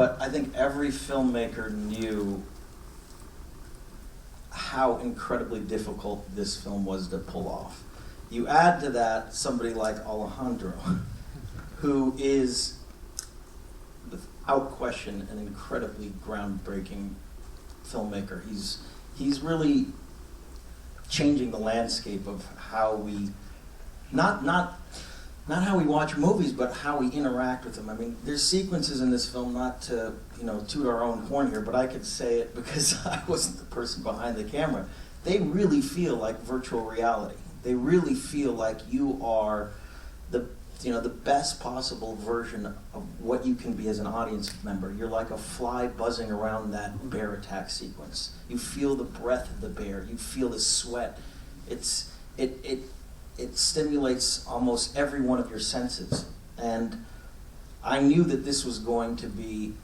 but I think every filmmaker knew how incredibly difficult this film was to pull off. You add to that somebody like Alejandro, who is, without question, an incredibly groundbreaking filmmaker. He's really changing the landscape of how we, not how we watch movies, but how we interact with them. I mean, there's sequences in this film, not to, toot our own horn here, but I could say it because I wasn't the person behind the camera. They really feel like virtual reality. They really feel like you are the best possible version of what you can be as an audience member. You're like a fly buzzing around that bear attack sequence. You feel the breath of the bear. You feel the sweat. It stimulates almost every one of your senses. And I knew that this was going to be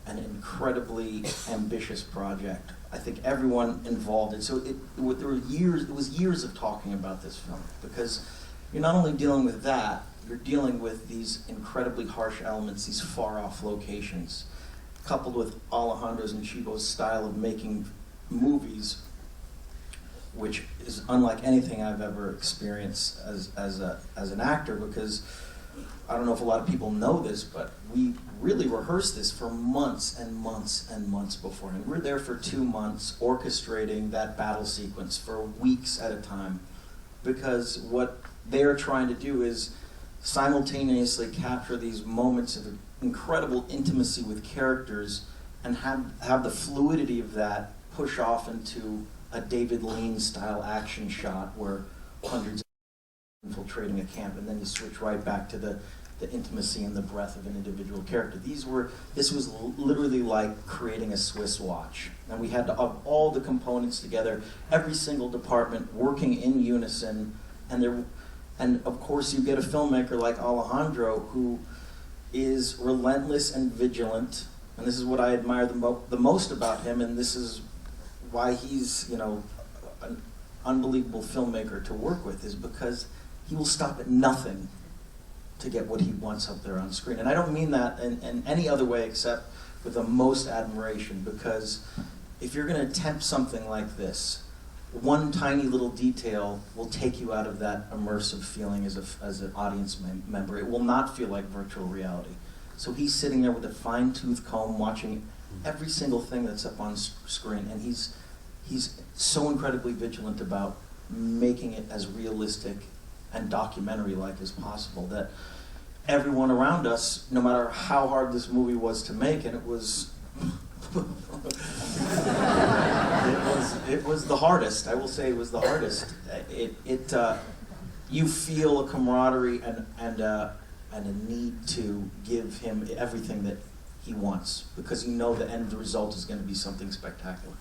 an incredibly ambitious project. I think everyone involved, and so it was years of talking about this film, because you're not only dealing with that, you're dealing with these incredibly harsh elements, these far-off locations, coupled with Alejandro's and Chivo's style of making movies, which is unlike anything I've ever experienced as an actor, because I don't know if a lot of people know this, but we really rehearsed this for months and months and months beforehand. We were there for 2 months orchestrating that battle sequence for weeks at a time, because what they're trying to do is simultaneously capture these moments of incredible intimacy with characters and have the fluidity of that push off into a David Lean style action shot where hundreds of infiltrating a camp, and then you switch right back to the intimacy and the breath of an individual character. This was literally like creating a Swiss watch. And we had to have all the components together, every single department working in unison, and of course you get a filmmaker like Alejandro who is relentless and vigilant, and this is what I admire the most about him, and this is why he's an unbelievable filmmaker to work with, is because he will stop at nothing to get what he wants up there on screen. And I don't mean that in any other way except with the most admiration, because if you're going to attempt something like this, one tiny little detail will take you out of that immersive feeling as an audience member. It will not feel like virtual reality. So he's sitting there with a fine-tooth comb watching every single thing that's up on screen, and he's so incredibly vigilant about making it as realistic and documentary-like as possible, that everyone around us, no matter how hard this movie was to make, and it was it was the hardest. I will say it was the hardest. You feel a camaraderie and a need to give him everything that he wants, because you know the end result is going to be something spectacular.